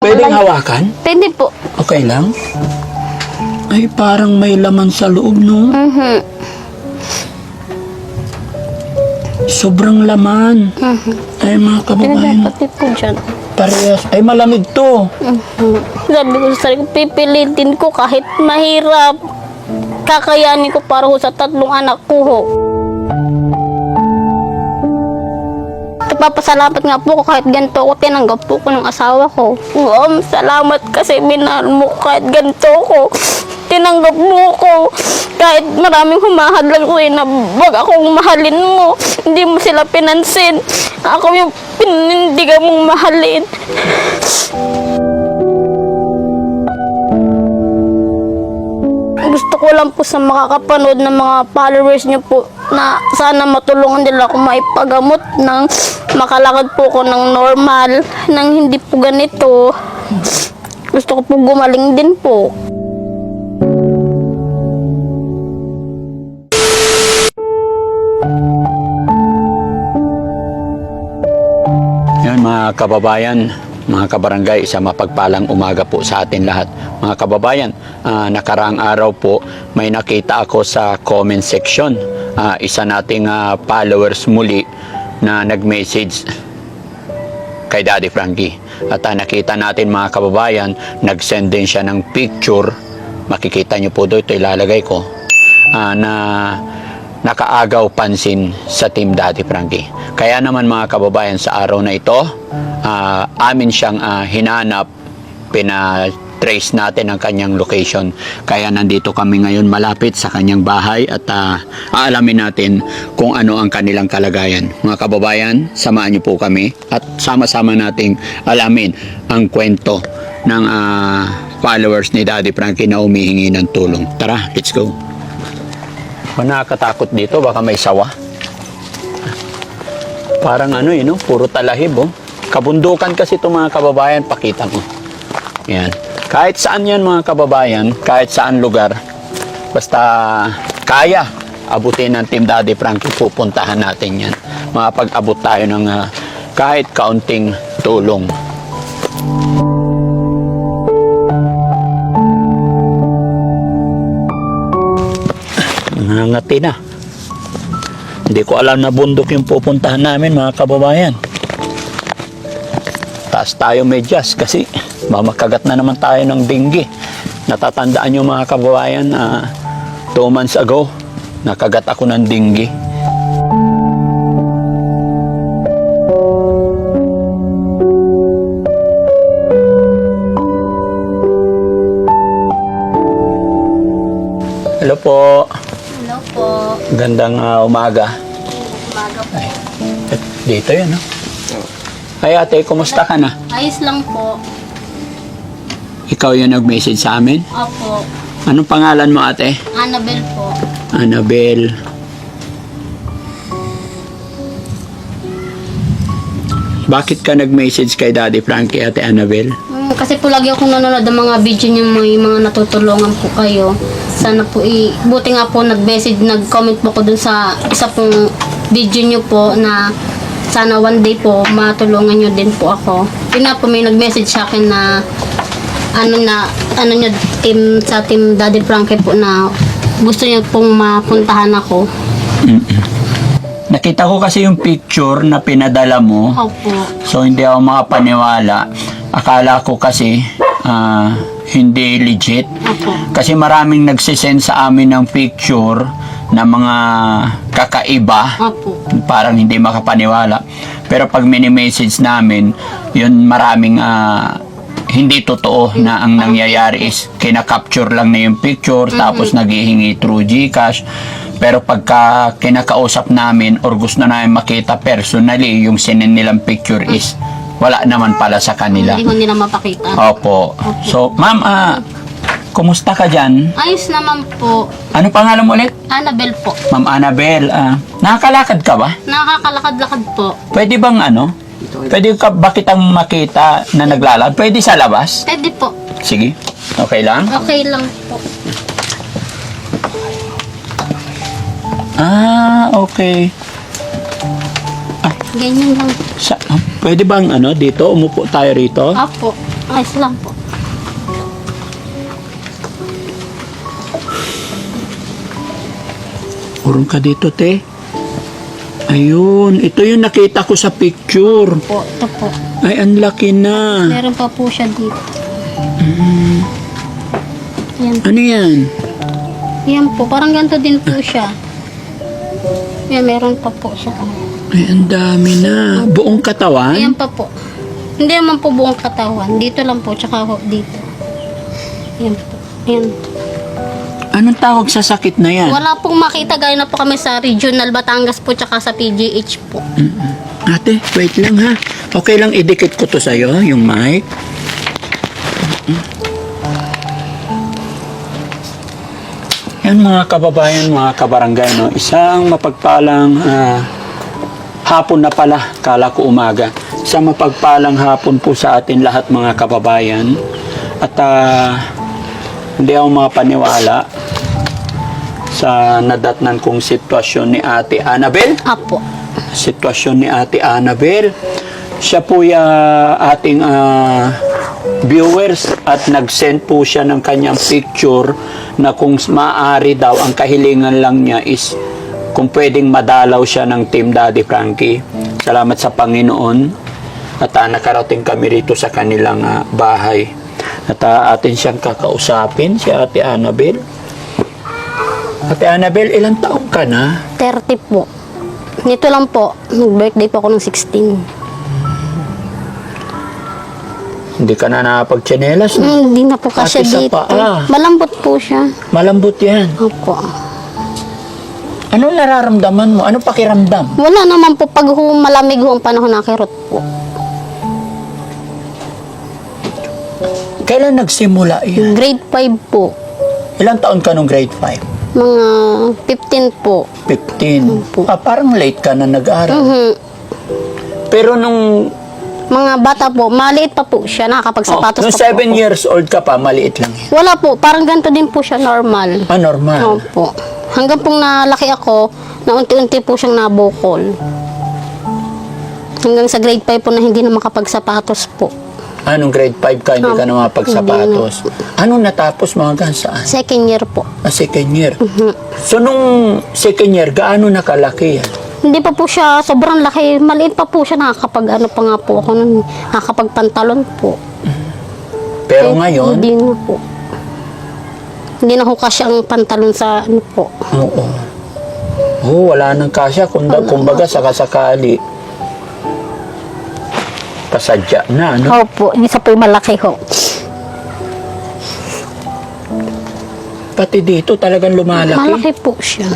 Pwedeng hawakan? Pwede po. Okay lang? Ay, parang may laman sa loob, no? Sobrang laman. Ay, mga kababayan. Pati po dyan. Parehas. Ay, malamig to. Sabi ko sa sarili ko, pipilitin ko kahit mahirap. Kakayanin ko para ho sa 3 anak ko ho. Papasalamat nga po ko kahit ganito ako, tinanggap po ko ng asawa ko. Salamat kasi minahal mo kahit ganito ko. Tinanggap mo ko. Kahit maraming humahadlang ko na wag akong mahalin mo. Hindi mo sila pinansin. Ako yung pinindigan mong mahalin. Gusto ko lang po sa makakapanood ng mga followers niyo po na sana matulungan nila ako maipagamot ng makalakad po ko ng normal, ng hindi po ganito. Gusto ko po gumaling din po. Yan mga kababayan, mga kabarangay, isa mapagpalang umaga po sa atin lahat. Mga kababayan, nakaraang araw po may nakita ako sa comment section. Isa nating followers muli na nag-message kay Daddy Frankie. At nakita natin mga kababayan, nag-send din siya ng picture. Makikita nyo po doon, ito ilalagay ko, na nakaagaw pansin sa Team Daddy Frankie. Kaya naman mga kababayan, sa araw na ito, amin siyang hinanap, pina-trace natin ang kanyang location. Kaya nandito kami ngayon malapit sa kanyang bahay at aalamin natin kung ano ang kanilang kalagayan. Mga kababayan, samahan niyo po kami at sama-sama nating alamin ang kwento ng followers ni Daddy Frankie na humihingi ng tulong. Tara, let's go. Nakakatakot dito, baka may sawa. Parang ano no? Puro talahib Kabundukan kasi ito mga kababayan, pakita mo. Yan. Kahit saan yan mga kababayan, kahit saan lugar, basta kaya abutin ng Team Daddy Frankie, pupuntahan natin yan. Makapag-abot tayo ng kahit kaunting tulong. Nangangati na. Hindi ko alam na bundok yung pupuntahan namin mga kababayan. Taas tayo medyas kasi mamakagat na naman tayo ng dengue. Natatandaan nyo mga kababayan, 2 months ago nakagat ako ng dengue. Hello po. Hello po. Gandang umaga. Umaga po. Ay, dito yan, no? Ay ate, kumusta ka na? Ayos lang po. Ikaw yung nag-message sa amin? Opo. Anong pangalan mo ate? Annabel po. Annabel. Bakit ka nag-message kay Daddy Frankie, ate Annabel? Kasi po lagi akong nanonood ng mga video niyo, may mga natutulungan po kayo. Sana po buti nga po nag-message, nag-comment po ko dun sa isa pong video niyo po na sana one day po matulungan niyo din po ako. Yun nga po may nag-message sa akin na ano niya sa team Daddy Frankie po na gusto niya pong mapuntahan ako. Nakita ko kasi yung picture na pinadala mo. Opo. So hindi ako makapaniwala. Akala ko kasi hindi legit. Opo. Kasi maraming nagsisend sa amin ng picture na mga kakaiba. Opo. Parang hindi makapaniwala. Pero pag mini-message namin, yun maraming hindi totoo na ang nangyayari is kinakapture lang na yung picture tapos naghihingi through GCash. Pero pagka kinakausap namin or gusto na namin makita personally, yung sinend nilang picture is wala naman pala sa kanila. Hindi ko nila mapakita. Opo. So, ma'am, kumusta ka dyan? Ayos naman po. Ano pangalan mo ulit? Annabel po. Ma'am Annabel, nakakalakad ka ba? Nakakalakad-lakad po. Pwede bang pwede ka ba kitang makita na naglalakad? Pwede sa labas? Pwede po. Sige. Okay lang? Okay lang po. Okay. Ganyan lang. Pwede bang dito? Umupo tayo rito? Apo. Ayos lang po. Urong ka dito, te. Ayun, ito yung nakita ko sa picture. Po, ito po. Ay, ang laki na. Meron pa po siya dito. Yan. Ano yan? Yan po, parang ganito din po siya. Yan, meron pa po siya. Ay, ang dami na. Buong katawan? Yan pa po. Hindi naman po buong katawan. Dito lang po, tsaka po dito. Yan po. Yan. Anong tawag sa sakit na yan? Wala pong makita. Gaya na po kami sa Regional Batangas po, tsaka sa PGH po. Ate, wait lang ha. Okay lang idikit ko to sa'yo, yung mic. Yan mga kababayan, mga kabarangay, no? Isang mapagpalang hapon na pala, kala ko umaga. Isang mapagpalang hapon po sa atin lahat mga kababayan. At hindi ako mapaniwala sa nadatnan kong sitwasyon ni Ate Annabel. Apo. Sitwasyon ni Ate Annabel. Siya po ating viewers at nag-send po siya ng kanyang picture na kung maaari daw, ang kahilingan lang niya is kung pwedeng madalaw siya ng Team Daddy Frankie. Salamat sa Panginoon at nakarating kami rito sa kanilang bahay. At atin siyang kakausapin, si Ate Annabel. Ate Annabel, ilang taong ka na? 30 po. Nito lang po, nag-birthday po ako ng 16. Hindi ka na nakapag-tsinelas, no? Hindi na po kasi Pati sa dito. paa. Malambot po siya. Malambot yan. Opo. Anong nararamdaman mo? Anong pakiramdam? Wala naman po pag malamig ang panahon na kirot po. Kailan nagsimula yan? Grade 5 po. Ilang taon ka nung grade 5? Mga 15 po. 15. Parang late ka na nag-aaral. Mhm. Pero nung Mga bata po, maliit pa po siya, nakakapagsapatos nung pa po 7 ako. years old ka pa, maliit lang yan. Wala po, parang ganito din po siya normal. Normal. Opo. Hanggang pong nalaki ako, na unti-unti po siyang nabukol. Hanggang sa grade 5 po na hindi na makapagsapatos po. Anong grade 5 ka, hindi ka na mapagsapatos. Anong natapos mga saan? Second year po. Second year. So nung second year, gaano nakalaki yan? Hindi pa po siya sobrang laki. Maliit pa po siya. Nakakapag pa nga po ako nun. Nakakapagpantalon po. Pero ngayon, Hindi na po. Hindi na ho kasi ang pantalon sa ano po. oo. Wala nang kasya. Kumbaga, sakasakali. Pasadya na, ano? Opo. Isa po yung malaki ho. Pati dito talagang lumalaki. Malaki po siya.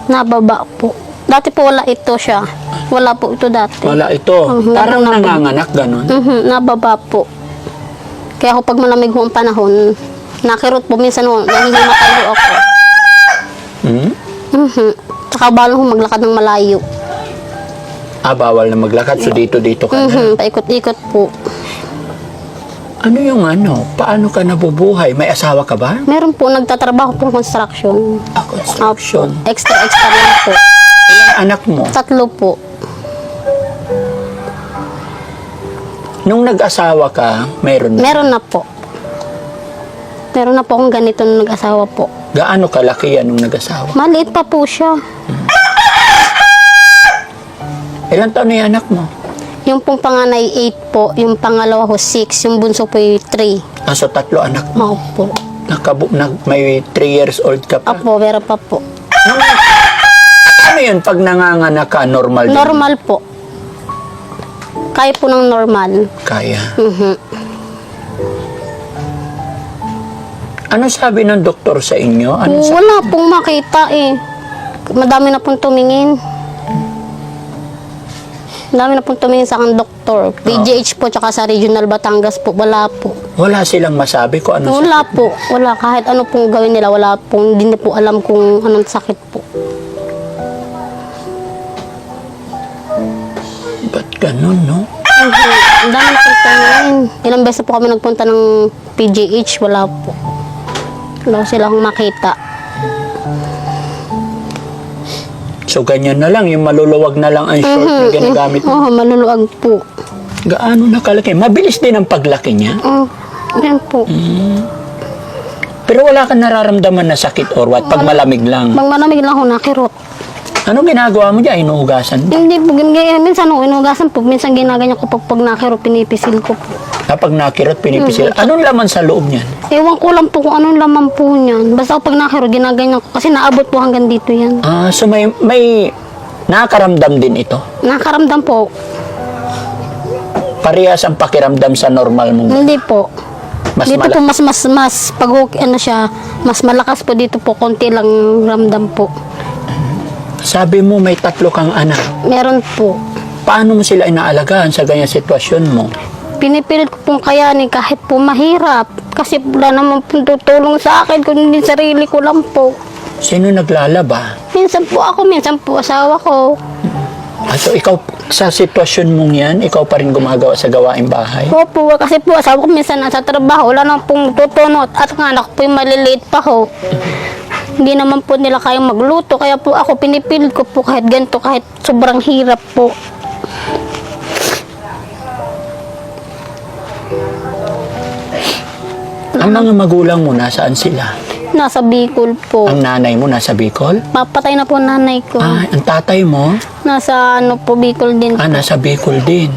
Nababa po. Dati po wala ito siya. Wala po ito dati. Wala ito. Parang nanganganak, ganun. Nababa po. Kaya ako pag malamig ho ang panahon, nakirot po minsan ho, dahil hindi matayo ako. Tsaka balo ho maglakad ng malayo. Bawal na maglakad. So dito ka na. Paikot-ikot po. Ano yung paano ka nabubuhay? May asawa ka ba? Meron po, nagtatrabaho po construction. Construction. Opo. Extra lang po. Ilang anak mo? 3 po. Nung nag-asawa ka, meron na. Meron na po. Meron na po akong ganito nung nag-asawa po. Gaano kalaki yan nung nag-asawa? Maliit pa po siya. Ilang taon na yung anak mo? Yung pong panganay 8 po, yung pangalawa ho 6, yung bunso po yung 3. So 3 anak mo. Opo. May 3 years old ka pa. Apo, meron pa po. Ano yun? Pag nanganganak ka, normal din? Normal po. Kaya po ng normal. Kaya. Ano sabi ng doktor sa inyo? Ano sabi? Wala pong makita eh. Madami na pong tumingin. Madami na pong tumingin sa aking doktor. PGH po, tsaka sa Regional Batangas po. Wala po. Wala silang masabi kung ano Wala po. Wala. Kahit ano pong gawin nila, wala pong, hindi na po alam kung anong sakit po. Ba't ganun, no? Ang dami na pong tumingin. Ilang beses po kami nagpunta ng PGH. Wala po. Wala silang makita. So, ganyan na lang. Yung maluluwag na lang ang short na ginagamit mo. Oo, maluluwag po. Gaano nakalaki? Mabilis din ang paglaki niya. Yan po. Pero wala kang nararamdaman na sakit or what? Pag malamig lang. Pag malamig lang ako nakirot. Anong ginagawa mo dyan? Inuugasan mo? Hindi po, minsan ako inugasan po, minsan ginaganyan ko pag nakirot, pinipisil ko po. Kapag nakirot, pinipisil. Anong laman sa loob niyan? Ewan ko lang po kung anong laman po niyan. Basta pag nakirot, ginaganyan ko kasi naabot po hanggang dito yan. So may nakakaramdam din ito? Nakaramdam po. Parehas ang pakiramdam sa normal mong. Hindi po. Mas Dito po mas pag ano siya, mas malakas po dito po, konti lang ramdam po. Sabi mo may 3 kang anak. Meron po. Paano mo sila inaalagaan sa ganyan sitwasyon mo? Pinipilit ko pong kayanin kahit po mahirap. Kasi wala naman pong tutulong sa akin, kundi sarili ko lang po. Sino naglalaba? Minsan po ako, minsan po asawa ko. So ikaw, sa sitwasyon mong yan, ikaw pa rin gumagawa sa gawaing bahay? Opo, kasi po asawa ko minsan nasa trabaho, wala naman pong tutunot. At ang anak po yung maliliit pa ho. Hindi naman po nila kayang magluto, kaya po ako pinipilit ko po kahit ganito, kahit sobrang hirap po. Ang mga magulang mo, nasaan sila? Nasa Bicol po. Ang nanay mo, nasa Bicol? Papatay na po nanay ko. Ang tatay mo, Nasa ano po, Bicol din. nasa Bicol din.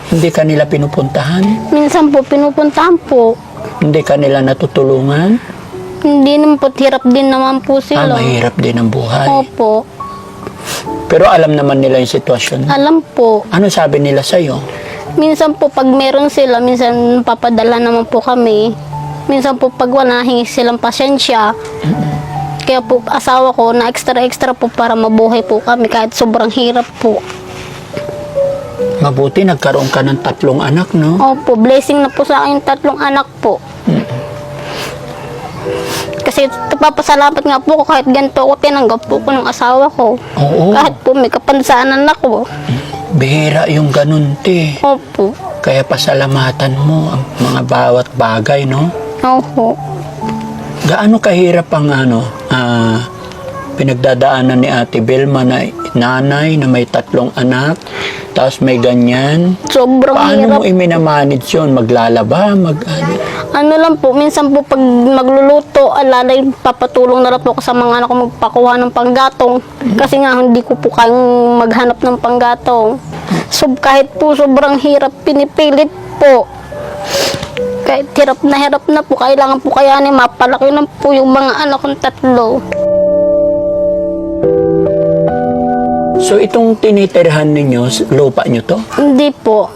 Hindi ka nila pinupuntahan? Minsan po, pinupuntahan po. Hindi ka nila natutulungan? Hindi naman po, hirap din naman po sila. Mahirap din ang buhay. Opo. Pero alam naman nila yung sitwasyon. Alam po. Ano sabi nila sa'yo? Minsan po, pag meron sila, minsan papadala naman po kami. Minsan po, pag wala, hingi silang pasyensya. Kaya po, asawa ko, na extra po para mabuhay po kami kahit sobrang hirap po. Mabuti, nagkaroon ka ng 3 anak, no? Opo, blessing na po sa akin yung 3 anak po. Kasi papasalamat nga po ko kahit ganito ako tinanggap po ko ng asawa ko. Oo. Kahit po may kapansaanan ako. Bihira yung ganun, te. Opo. Kaya pasalamatan mo ang mga bawat bagay, no? Opo. Gaano kahirap ang pinagdadaanan ni Ate Belma na nanay na may 3 anak, tapos may ganyan. Sobrang Paano hirap. mo i-manage yun? Maglalaba? Ano lang po, minsan po pag magluluto, alalay, papatulong na lang po ako sa mga anak ko magpakuha ng panggatong. Kasi nga, hindi ko po kayang maghanap ng panggatong. So, kahit po sobrang hirap, pinipilit po. Kahit hirap na po, kailangan po kayanin, mapalaki na po yung mga anak kong 3. So, itong tinitirhan ninyo, lupa nyo to? Hindi po.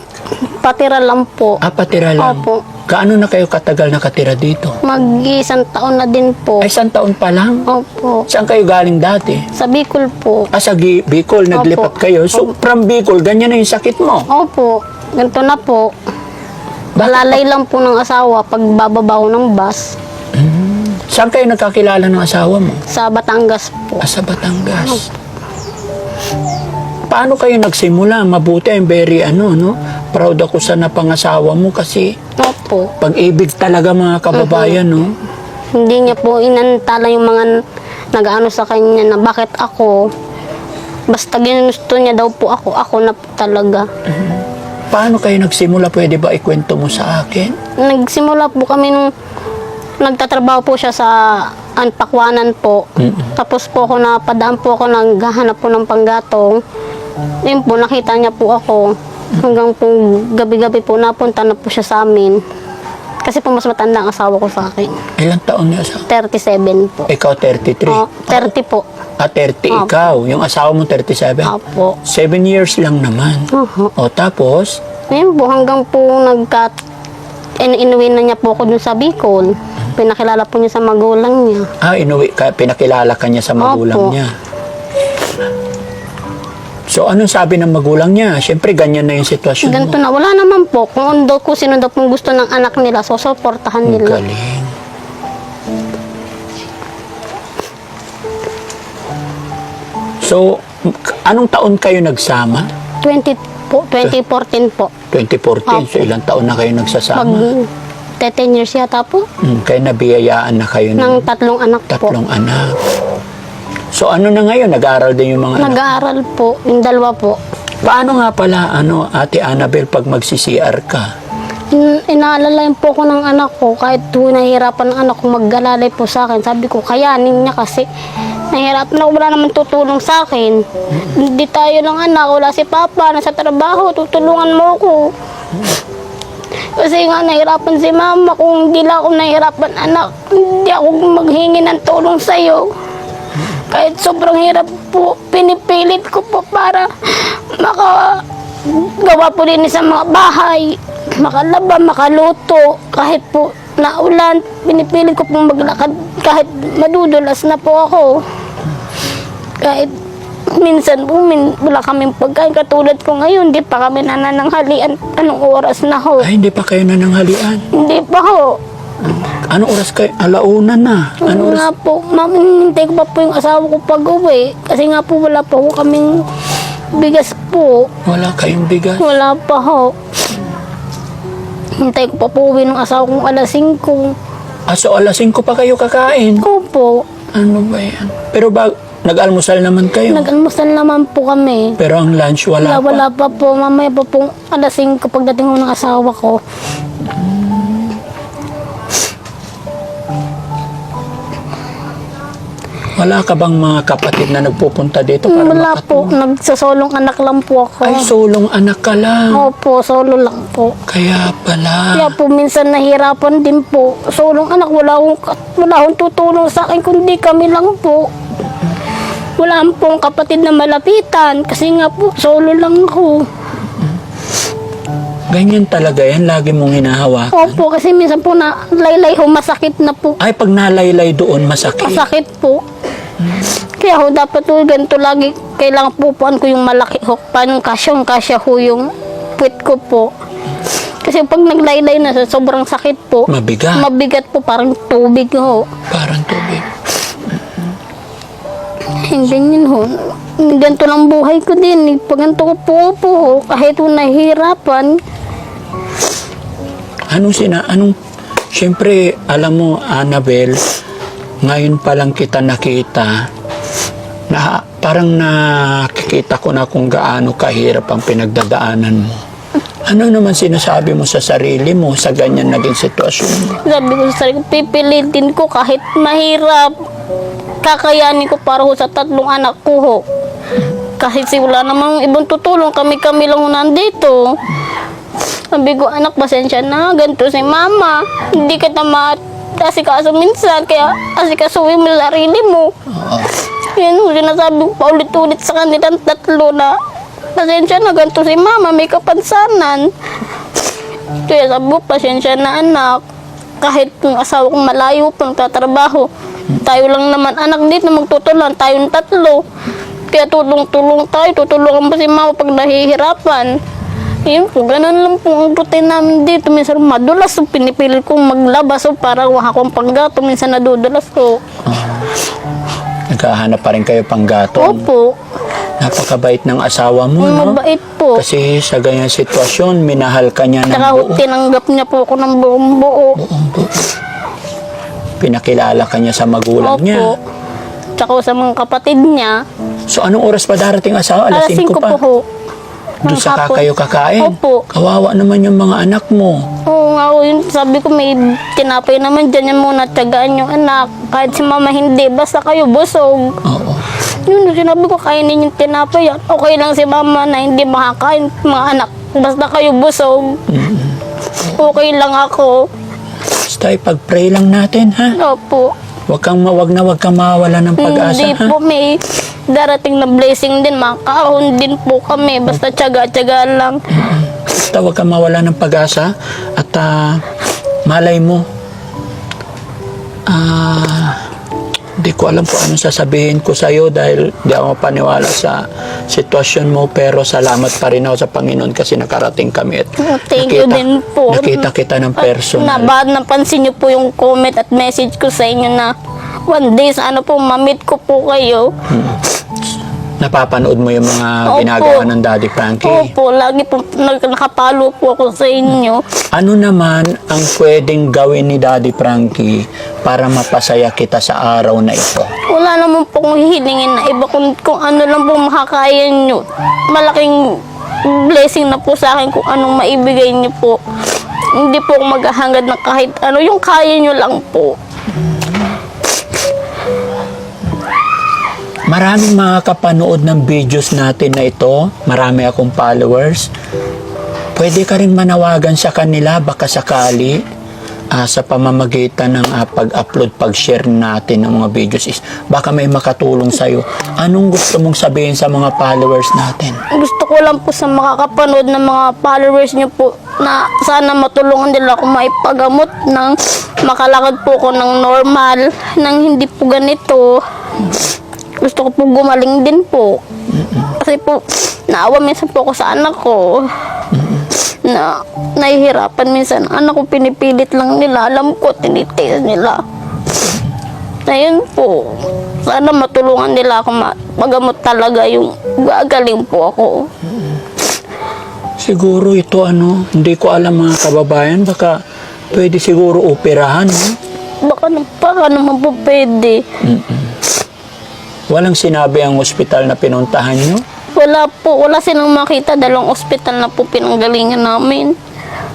Patira lang po. Patira lang? Opo. Gaano na kayo katagal nakatira dito? Mag-1 taon na din po. Ay, 1 taon pa lang? Opo. Saan kayo galing dati? Sa Bicol po. Sa Bicol, naglipat Opo. kayo. So, from Bicol, ganyan na yung sakit mo? Opo. Ganito na po. Balalay lang po ng asawa pag bababaw ng bus. Saan kayo nagkakilala ng asawa mo? Sa Batangas po. Sa Batangas. Paano kayo nagsimula? Mabuti, I'm very no? Proud ako sa napangasawa mo kasi Opo. pag-ibig talaga mga kababayan, no? Hindi niya po inantala yung mga nag-ano sa kanya na bakit ako. Basta ginusto niya daw po ako na po talaga. Paano kayo nagsimula? Pwede ba ikwento mo sa akin? Nagsimula po kami nung nagtatrabaho po siya sa Pakwanan po. Tapos po ako napadaan po ako, naghahanap po ng panggatong. Yun po, nakita niya po ako. Hanggang po gabi-gabi po napunta na po siya sa amin. Kasi po mas matanda ang asawa ko sa akin. Ilang taon niya asawa? 37 po. Ikaw 33? 30 po. 30 ikaw. Yung asawa mo 37? Opo. 7 years lang naman. O tapos, Ayun po, hanggang po inuwi na niya po ako dun sa Bicol. Pinakilala po niya sa magulang niya. pinakilala ka niya sa magulang Opo. niya. So, anong sabi ng magulang niya? Siyempre, ganyan na yung sitwasyon mo. Ganito na, wala naman po. Kung sino daw pong gusto ng anak nila, so supportahan Ang nila. galing. So, anong taon kayo nagsama? 2014 po. 2014. So, ilang taon na kayo nagsasama? 10 years yata po. Kaya nabiyayaan na kayo ng Ng 3 anak po. 3 anak. So, ano na ngayon? Nag-aaral din yung mga anak? Nag-aaral po. Yung 2 po. Paano nga pala, Ate Annabel, pag magsi-CR ka? Inaalalayan po ko ng anak ko kahit po nahihirapan ng anak ko mag-alalay po sa akin. Sabi ko, kayanin niya kasi nahihirapan ako, wala naman tutulong sa akin. Hindi tayo ng anak, wala si Papa, nasa trabaho, tutulungan mo ako. Kasi nga nahihirapan si Mama, kung hindi lang ako nahihirapan anak, hindi ako maghingi ng tulong sa'yo. Kahit sobrang hirap po, pinipilit ko po para makagawa po din sa mga bahay, makalaba, makaluto. Kahit po naulan, pinipilit ko pong maglakad kahit madudulas na po ako. Kahit minsan po, wala kaming pagkain. Katulad ko ngayon, hindi pa kami nanananghalian. Anong oras na ho? Ay, hindi pa kayo nananghalian. Hindi pa ho. Anong oras kayo? Alauna na. Anong oras? Nga po, mamintay ko pa po yung asawa ko pag-uwi. Kasi nga po wala pa ho kaming bigas po. Wala kayong bigas. Wala pa ho. Hintay ko pa po uwi ng asawa kong alas 5. So alas 5 pa kayo kakain? Opo. Ano ba yan? Pero nag-almusal naman kayo? Nag-almusal naman po kami. Pero ang lunch wala pa? Wala pa po. Mamaya pa po alas 5 pagdating ko ng asawa ko. Wala ka bang mga kapatid na nagpupunta dito para Wala po. makatulong? Nagsasolong anak lang po ako. Ay, solong anak ka lang. Opo, solo lang po. Kaya pala. Kaya po minsan nahirapan din po. Solong anak, wala akong tutulong sa akin kundi kami lang po. Wala pong kapatid na malapitan kasi nga po solo lang ako. Ganyan talaga yan. Lagi mong hinahawakan. Opo, kasi minsan po na laylay ho, masakit na po. Ay, pag nalaylay doon, masakit. Masakit po. Kaya ho, dapat ho, ganito lagi. Kailangan pupuan ko yung malaki ho. Paano kasya ho yung puwit ko po. Kasi pag naglaylay na, sobrang sakit po. Mabigat. Mabigat po, parang tubig ho. Parang tubig. Ganyan ho. Ganito lang buhay ko din. Pag ganito ko po ho, kahit ho nahihirapan. Siyempre, alam mo, Annabel, ngayon pa lang kita nakita, na parang nakikita ko na kung gaano kahirap ang pinagdadaanan mo. Ano naman sinasabi mo sa sarili mo sa ganyan naging sitwasyon mo? Sabi ko sa sarili ko, pipilitin ko kahit mahirap. Kakayanin ko para ho sa 3 anak ko ho. Kahit wala namang ibang tutulong, kami-kami lang ho nandito. Sabi ko, anak, pasensya na, ganito si Mama. Hindi kita asikaso minsan, kaya asikasuhin mo sarili mo. Yan ho, sinasabi ko paulit-ulit sa kanilang 3 na, pasensya na, ganito si Mama, may kapansanan. Kaya sabi ko, pasensya na anak. Kahit yung asawa kong malayo pang tatrabaho, tayo lang naman anak dito magtutulungan, tayong 3. Kaya tulong-tulong tayo, tutulungan pa si Mama pag nahihirapan. Yun po, ganun lang po ang routine namin dito. Minsan madulas, so pinipilit kong maglabas so para wala akong panggato. Minsan nadudulas ko. Naghahanap pa rin kayo pang gatong. Opo. Napakabait ng asawa mo, no? Mabait po. Kasi sa ganyan sitwasyon, minahal ka niya ng Tsaka buo. tinanggap niya po ako ng buong buo. Buong buo. Pinakilala ka niya sa magulang Opo. niya. Tsaka sa mga kapatid niya. So, anong oras pa darating asawa? Alas 5 5 pa. po ho. Doon Ng sa hapon. kayo kakain? Opo. Kawawa naman yung mga anak mo. Oo nga, yun, sabi ko may tinapay naman dyan yan muna, tiyagaan yung anak. Kahit si Mama hindi, basta kayo busog. Oo. Yun, sinabi ko, kainin yung tinapay. Okay lang si Mama na hindi makakain mga anak. Basta kayo busog. Okay lang ako. Basta ipag-pray lang natin, ha? Opo. Wag kang mawawala ng pag-asa, Hindi ha? po, may darating na blessing din. Makakaahon din po kami. Basta tiyaga-tiyaga lang. Basta wag kang mawala ng pag-asa at malay mo. Di ko alam kung anong sasabihin ko sa'yo dahil di ako paniwala sa sitwasyon mo, pero salamat pa rin ako sa Panginoon kasi nakarating kami at Thank you din po. nakita kita ng personal. Napansin niyo po yung comment at message ko sa inyo na one day sana po mamit ko po kayo. Napapanood mo yung mga Opo. ginagawa ng Daddy Frankie? Opo, lagi po nakapalo po ako sa inyo. Ano naman ang pwedeng gawin ni Daddy Frankie para mapasaya kita sa araw na ito? Wala naman pong hihilingin na iba kung ano lang po makakaya nyo. Malaking blessing na po sa akin kung anong maibigay niyo po. Hindi po ako maghahangad na kahit ano, yung kaya niyo lang po. Maraming makakapanood ng videos natin na ito. Marami akong followers. Pwede ka rin manawagan sa kanila baka sakali sa pamamagitan ng pag-upload, pag-share natin ng mga videos is baka may makatulong sa'yo. Anong gusto mong sabihin sa mga followers natin? Gusto ko lang po sa makakapanood ng mga followers niyo po na sana matulungan nila ako maipagamot ng makalakad po ko ng normal, nang hindi po ganito. Gusto ko po gumaling din po. Kasi po, naawa minsan po ako sa anak ko. Na nahihirapan minsan. Anak ko pinipilit lang nila. Alam ko, tinitiis nila. Ayun po. Sana matulungan nila ako magamot talaga yung gagaling po ako. Siguro ito hindi ko alam mga kababayan, baka pwede siguro operahan, no? Baka naman po pwede. Walang sinabi ang ospital na pinuntahan nyo? Wala po. Wala silang makita. 2 ospital na po pinanggalingan namin.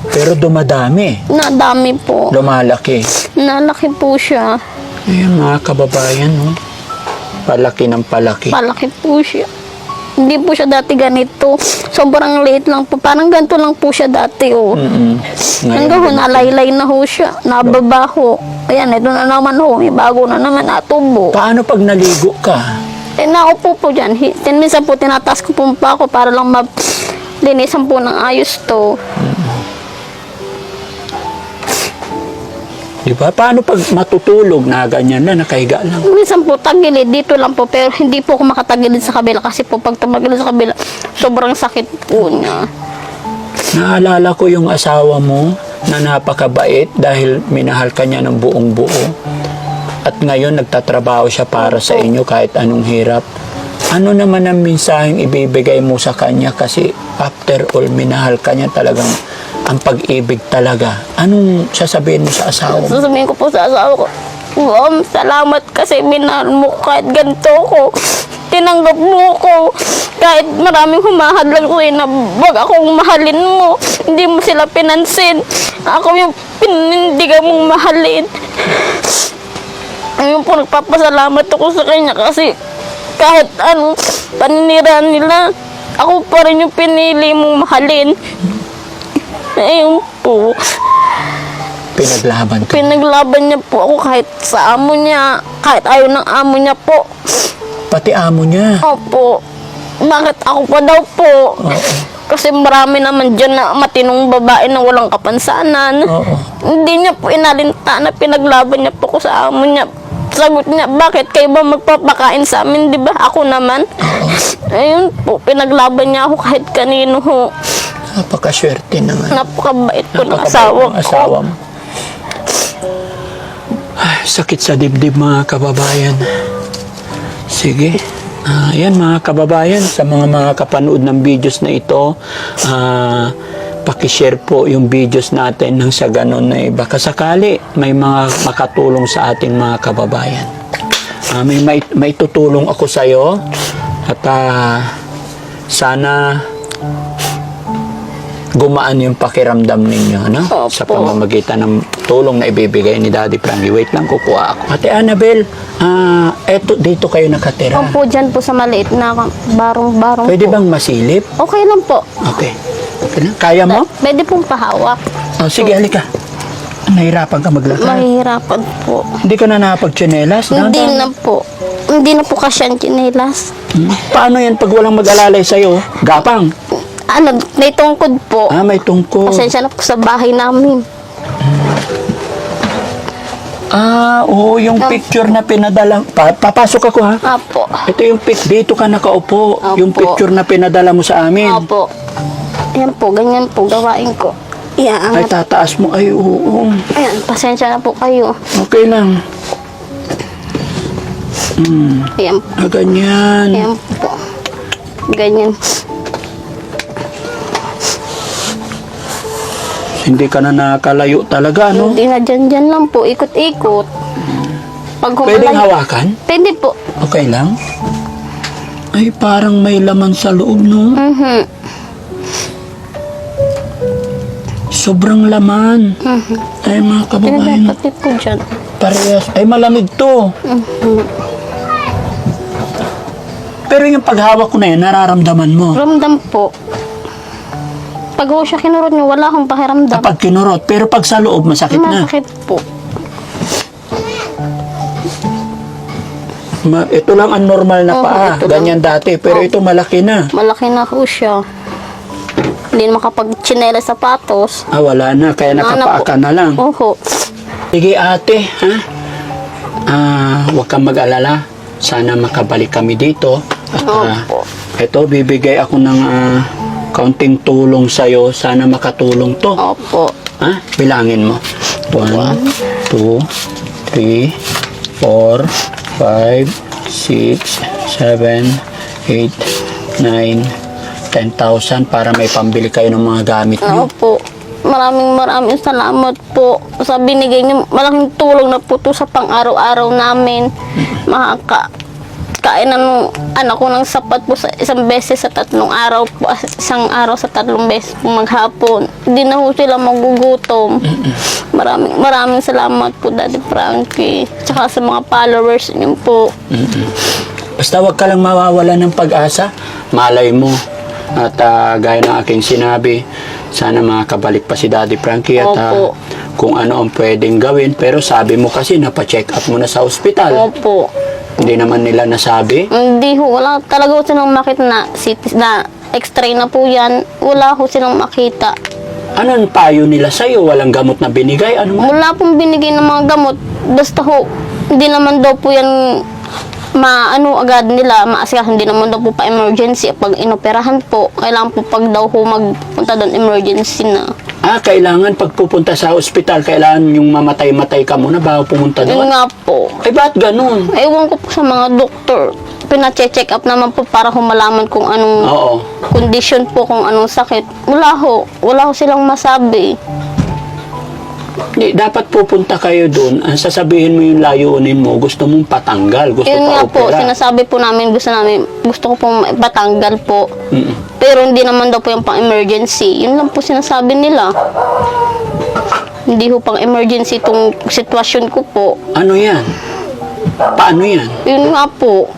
Pero dumadami. Nadami po. Lumalaki. Nalaki po siya. Ayan mga kababayan, no? Palaki ng palaki. Palaki po siya. Hindi po siya dati ganito. Sobrang liit lang po. Parang ganito lang po siya dati, oh. Hanggang ho, nalaylay na ho siya. Nababa ho. Ayan, ito na naman ho. May bago na naman natubo. Paano pag naligo ka? Naupo po dyan. Minsan po tinataas ko po pa ako para lang linisan po ng ayos to. Diba? Paano pag matutulog na ganyan na, nakahiga lang? Minsan po tagilid, dito lang po, pero hindi po ako makatagilid sa kabila kasi po pag tumagilid sa kabila, sobrang sakit po niya. Naalala ko yung asawa mo na napakabait dahil minahal ka niya ng buong buo. At ngayon nagtatrabaho siya para sa inyo kahit anong hirap. Ano naman ang mensaheng ibibigay mo sa kanya kasi after all, minahal ka niya talagang ang pag-ibig talaga. Anong sasabihin mo sa asawa mo? Sasabihin ko po sa asawa ko, salamat kasi minahal mo kahit ganito ko. Tinanggap mo ko. Kahit maraming humahadlang ko na wag akong mahalin mo. Hindi mo sila pinansin. Ako yung pinindigan mong mahalin. Ayun po, nagpapasalamat ako sa kanya kasi kahit anong paniniraan nila, ako pa rin yung pinili mong mahalin. Ayun po. Pinaglaban ka. Pinaglaban niya po ako kahit sa amo niya, kahit ayaw ng amo niya po. Pati amo niya. Opo. Bakit ako pa daw po? Oo. Kasi marami naman dyan na matinong babae na walang kapansanan. Oo. Hindi niya po inalinta na pinaglaban niya po ko sa amo niya. Sagot niya, bakit kayo ba magpapakain sa amin, di ba? Ako naman. Ayun po, pinaglaban niya ako kahit kanino ho. Napakaswerte naman. Napakabait po ng Napakabait asawa ng asawa mo. Ay, sakit sa dibdib mga kababayan. Sige. Yan mga kababayan, sa mga kapanood ng videos na ito, pakishare po yung videos natin nang sa ganon na baka sakali may mga makatulong sa ating mga kababayan. May tutulong ako sa iyo at sana gumaan yung pakiramdam ninyo, no? Opo. Sa pamamagitan ng tulong na ibibigay ni Daddy Frankie. Wait lang, kukuha ako. Ate Annabel, dito kayo nakatira. Opo, dyan po sa maliit na barong-barong Pwede po. bang masilip? Okay lang po. Okay. Okay lang. Kaya mo? Pwede pong pahawak. Oh, sige, halika. Nahirapan ka maglakad. Mahihirapan po. Hindi ka na nakapag-tsinelas? Hindi na po. Hindi na po kasi ang chinelas. Paano yan pag walang mag-alalay sa'yo? Gapang. May tungkod po. May tungkod. Pasensya na po sa bahay namin. Oo, yung picture na pinadala. Papasok ako, ha? Apo. Ito yung dito ka nakaupo. Opo. Yung picture na pinadala mo sa amin. Apo. Ayan po, ganyan po gawain ko. Ay, Iyaangat. tataas mo. Ay, oo. Ayan, pasensya na po kayo. Okay lang. Ayan, Ganyan. ayan po. Ganyan. Hindi ka na nakalayo talaga, no? Hindi na dyan lang po, ikot-ikot. Pag Pwedeng humalay, hawakan? pwede po. Okay lang? Ay, parang may laman sa loob, no? Sobrang laman. Ay, mga kababayan. Pati po dyan. Parehas. Ay, malamig to. Pero yung paghawak ko na yan, nararamdaman mo. Ramdam po. Pag ho siya kinurot niyo, wala akong pakiramdam. Kapag kinurot. Pero pag sa loob, masakit na. Masakit po. Ito lang ang normal na Oo, paa. ito Ganyan dati. Pero ito malaki na. Malaki na ho siya. Hindi na makapag-chinela sapatos. Ah, wala na. Kaya nakapaa ka na lang. Oho. Sige ate, ha? Huwag kang mag-alala. Sana makabalik kami dito. At Opo. ito, bibigay ako ng kaunting tulong sa'yo. Sana makatulong to. Opo. Ha? Bilangin mo. 1, 2, 3, 4, 5, 6, 7, 8, 9, 10,000 para may pambili kayo ng mga gamit nyo. Opo. Maraming salamat po sa binigay niyo. Malaking tulong na po to sa pang-araw-araw namin. Makakain ng anak ko ng sapat po sa isang beses sa 3 araw po. Isang araw sa 3 beses po maghapon. Hindi na po sila magugutom. Maraming salamat po, Daddy Frankie. Tsaka sa mga followers niyo po. Basta wag ka lang mawawala ng pag-asa. Malay mo. At gaya ng aking sinabi, sana makakabalik pa si Daddy Frankie at Opo. kung ano ang pwedeng gawin. Pero sabi mo kasi napacheck up mo na sa ospital. Opo. Hindi naman nila nasabi. Hindi ho, wala talaga ho silang makita na x-ray na po yan. Wala ho silang makita. Ano ang payo nila sa'yo? Walang gamot na binigay? Ano man? Wala pong binigay ng mga gamot. Basta ho, hindi naman daw po yan agad nila, maasikaso, hindi naman daw po pa emergency. Pag inoperahan po, kailangan po pag daw ho magpunta doon emergency na. Kailangan pagpupunta sa ospital, kailangan yung mamatay-matay ka muna bago pumunta Yun doon? nga po. Ay, ba't ganun? Ewan ko po sa mga doktor. Pina-check up naman po para humalaman kung anong Oo. condition po, kung anong sakit. Wala ho silang masabi. Dapat pupunta kayo doon. Sasabihin mo yung layunin mo, gusto mong patanggal, gusto Yun pa nga po, opera. sinasabi po namin, gusto ko pong patanggal po. Pero hindi naman daw po yung pang emergency. Yun lang po sinasabi nila. Hindi ho pang emergency itong sitwasyon ko po. Ano yan? Paano yan? Yun nga po.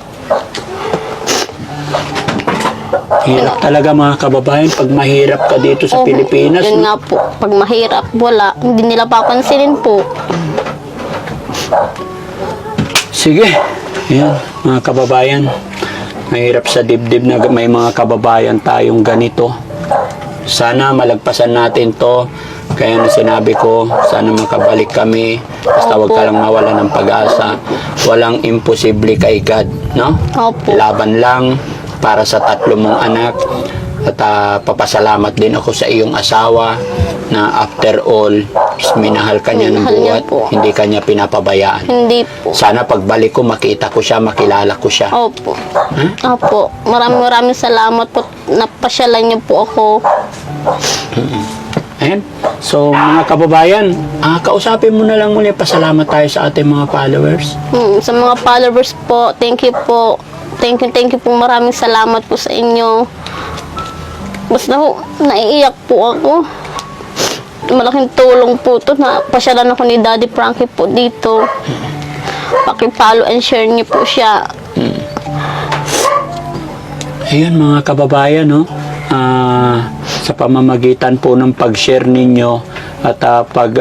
Hirap talaga mga kababayan pag mahirap ka dito sa Opo, Pilipinas. Yun no? nga po. Pag mahirap, wala. Hindi nila papansinin po. Sige. Yan, mga kababayan. Mahirap sa dibdib na may mga kababayan tayong ganito. Sana malagpasan natin to. Kaya na sinabi ko, sana makabalik kami. Basta wag ka lang mawala ng pag-asa. Walang imposible kay God, no? Opo. Laban lang para sa 3 mong anak. At papasalamat din ako sa iyong asawa na after all, minahal ka niya ng Minahal niya buhat. po. Hindi ka niya pinapabayaan. Hindi po. Sana pagbalik ko, makita ko siya, makilala ko siya. Opo. Opo. Maraming salamat po. Napasyalan niyo po ako. Ayan. So, mga kababayan, kausapin mo na lang muli. Pasalamat tayo sa ating mga followers. Sa mga followers po, thank you po. Thank you po. Maraming salamat po sa inyo. Basta ho, naiiyak po ako. Malaking tulong po to na pasyalan ako ni Daddy Frankie po dito. Paki-follow and share niyo po siya. Ayan mga kababayan, no? Sa pamamagitan po ng pag-share ninyo at pag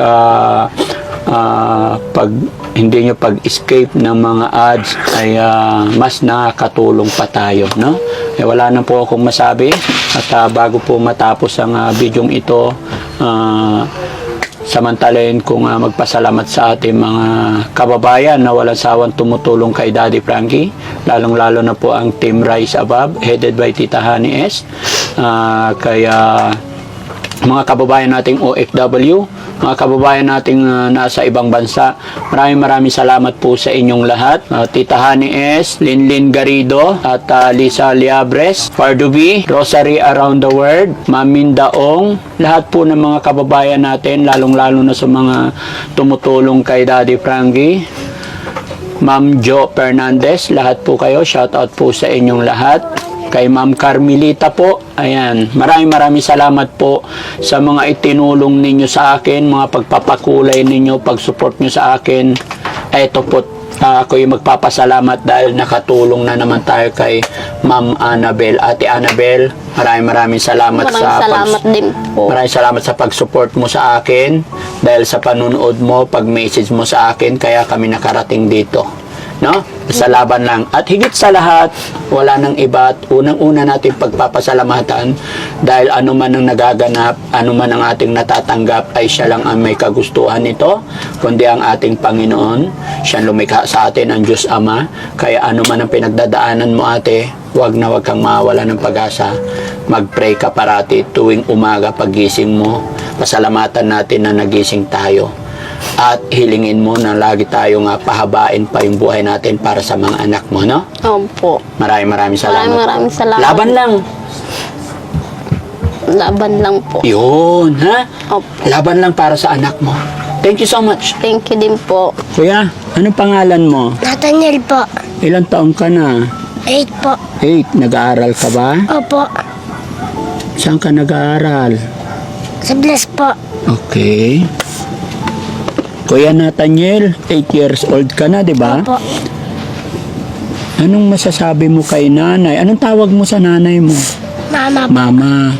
hindi nyo pag-escape ng mga ads ay mas nakakatulong pa tayo, no? Wala na po akong masabi at bago po matapos ang bidyong ito, samantalahin kong magpasalamat sa ating mga kababayan na walang sawang tumutulong kay Daddy Frankie, lalong-lalo na po ang Team Rise Above headed by Tita Honey S. Kaya mga kababayan nating OFW, mga kababayan nating nasa ibang bansa, maraming salamat po sa inyong lahat. Tita Honey S, Linlin Garrido, at Lisa Liabres, Pardubi, Rosary Around the World, Mamin Daong, lahat po ng mga kababayan natin, lalong-lalo na sa mga tumutulong kay Daddy Frankie. Ma'am Jo Fernandez, lahat po kayo, shout out po sa inyong lahat. kay Ma'am Carmelita po. Ayan, maraming salamat po sa mga itinulong ninyo sa akin, mga pagpapakulay ninyo, pag-support nyo sa akin. Eto po, ako yung magpapasalamat dahil nakatulong na naman tayo kay Ma'am Annabel. Ate Annabel, maraming salamat Salamat din po. Maraming salamat sa pag-support mo sa akin dahil sa panunood mo, pag-message mo sa akin, kaya kami nakarating dito. No? Sa laban lang. At higit sa lahat, wala nang iba at unang-una natin pagpapasalamatan dahil anuman ang nagaganap, anuman ang ating natatanggap ay siya lang ang may kagustuhan nito, kundi ang ating Panginoon. Siya ang lumikha sa atin, ang Diyos Ama. Kaya anuman ang pinagdadaanan mo, ate, wag kang mawala ng pag-asa. Mag-pray ka parati tuwing umaga paggising mo. Pasalamatan natin na nagising tayo. At hilingin mo na lagi tayo nga pahabain pa yung buhay natin para sa mga anak mo, no? Opo. Maraming salamat. Maraming salamat. Laban lang. Laban lang po. Yun, ha? Opo. Laban lang para sa anak mo. Thank you so much. Thank you din po. Kuya, anong pangalan mo? Nathaniel po. Ilang taong ka na? 8 po. 8. Nag-aaral ka ba? Opo. Saan ka nag-aaral? Sa Bless po. Okay. Kuya Nathaniel, 8 years old ka na, di ba? Opo. Anong masasabi mo kay nanay? Anong tawag mo sa nanay mo? Mama po. Mama.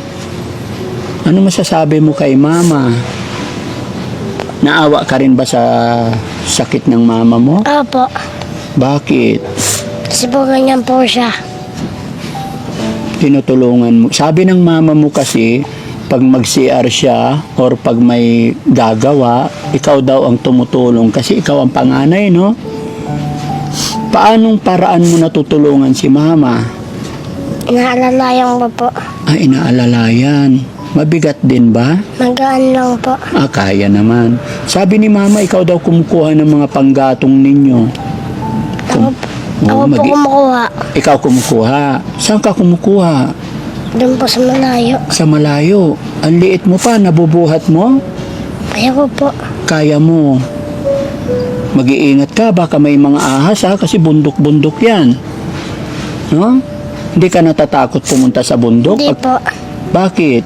Anong masasabi mo kay mama? Naawa ka rin ba sa sakit ng mama mo? Opo. Bakit? Kasi po ganyan po siya. Tinutulungan mo. Sabi ng mama mo kasi, pag mag-CR siya or pag may gagawa, ikaw daw ang tumutulong kasi ikaw ang panganay, no? Paanong paraan mo natutulungan si mama? Inaalalayan ko po. Inaalalayan. Mabigat din ba? Magaan lang po. Kaya naman. Sabi ni mama, ikaw daw kumukuha ng mga panggatong ninyo. Ako po kumukuha. Ikaw kumukuha. Saan ka kumukuha? Doon po sa malayo. Sa malayo. Ang liit mo pa, nabubuhat mo? Kaya ko po. Kaya mo. Mag-iingat ka, baka may mga ahas ha, kasi bundok-bundok yan. No? Hindi ka natatakot pumunta sa bundok? Hindi po. Bakit?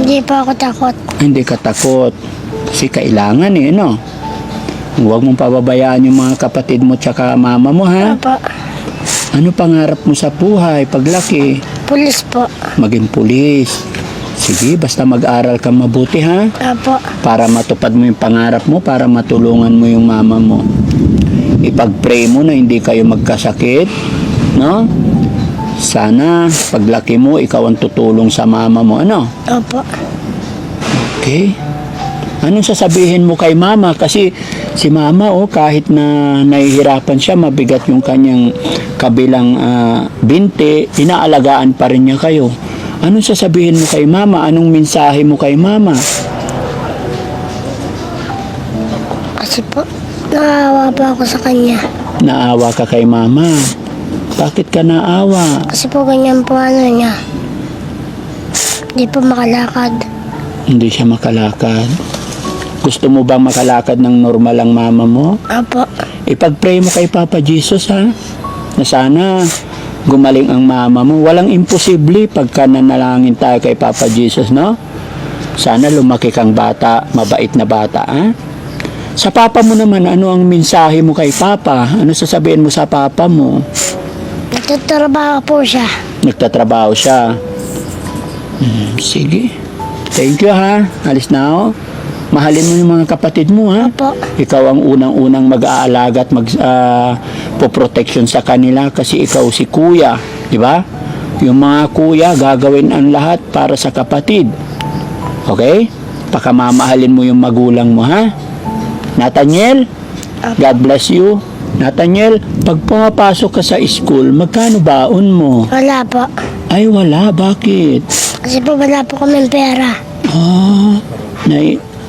Hindi po ako takot. Hindi ka takot. Kasi kailangan no? Huwag mong pababayaan yung mga kapatid mo tsaka mama mo ha. Opo. Ano pangarap mo sa buhay paglaki? Pulis po. Maging pulis. Sige, basta mag-aral ka mabuti ha. Opo. Para matupad mo yung pangarap mo, para matulungan mo yung mama mo. Ipag-pray mo na hindi kayo magkasakit, no? Sana paglaki mo, ikaw ang tutulong sa mama mo, ano? Opo. Okay? Anong sasabihin mo kay mama? Kasi si mama, kahit na nahihirapan siya, mabigat yung kanyang kabilang binti, inaalagaan pa rin niya kayo. Anong sasabihin mo kay mama? Anong mensahe mo kay mama? Kasi po, naawa po ako sa kanya. Naawa ka kay mama. Bakit ka naawa? Kasi po ganyan po niya. Hindi po makalakad. Hindi siya makalakad. Gusto mo bang makalakad ng normal ang mama mo? Opo. Ipag-pray mo kay Papa Jesus ha. Na sana gumaling ang mama mo. Walang imposible pagka nanalangin tayo kay Papa Jesus, no? Sana lumaki kang bata, mabait na bata, ha? Sa papa mo naman, ano ang mensahe mo kay Papa? Ano sasabihin mo sa papa mo? Nagtatrabaho po siya. Nagtatrabaho siya. Sige. Thank you, ha? Alis na ako. Mahalin mo yung mga kapatid mo, ha? Opo. Ikaw ang unang-unang mag-aalaga at po-protection sa kanila kasi ikaw si kuya, di ba? Yung mga kuya, gagawin ang lahat para sa kapatid. Okay? Pakamamahalin mo yung magulang mo, ha? Nathaniel, God bless you. Nathaniel, pag pumapasok ka sa school, magkano baon mo? Wala po. Ay, wala. Bakit? Kasi po wala po kaming pera.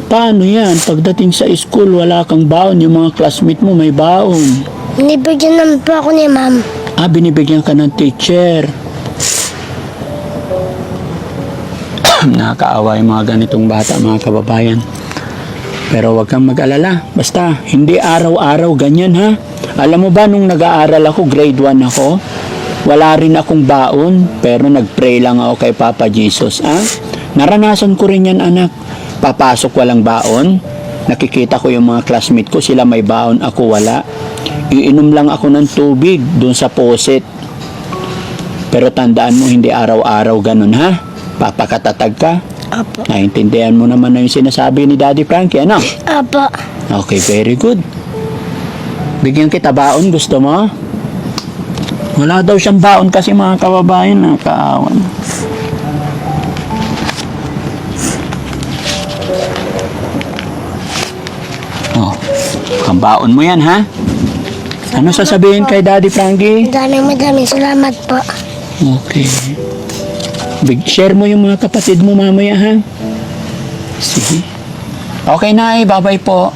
Paano yan? Pagdating sa school, wala kang baon. Yung mga classmate mo may baon. Binibigyan naman po ako ni ma'am. Binibigyan ka ng teacher. Nakakaawa yung mga ganitong bata, mga kababayan. Pero wag kang mag-alala. Basta, hindi araw-araw ganyan, ha? Alam mo ba, nung nag-aaral ako, grade 1 ako, wala rin akong baon, pero nag-pray lang ako kay Papa Jesus. Naranasan ko rin yan, anak. Papasok walang baon. Nakikita ko yung mga classmate ko, sila may baon, ako wala. Iinom lang ako ng tubig dun sa poset. Pero tandaan mo, hindi araw-araw ganun, ha? Papakatatag ka. Apo. Naintindihan mo naman na yung sinasabi ni Daddy Frankie, ano? Apo. Okay, very good. Bigyan kita baon, gusto mo? Wala daw siyang baon kasi mga kababayan, nakakaawan. Oh, ang baon mo yan, ha? Ano sasabihin kay Daddy Frankie? Maraming salamat po. Okay. Share mo yung mga kapatid mo mamaya, ha? Sige. Okay na, bye-bye po.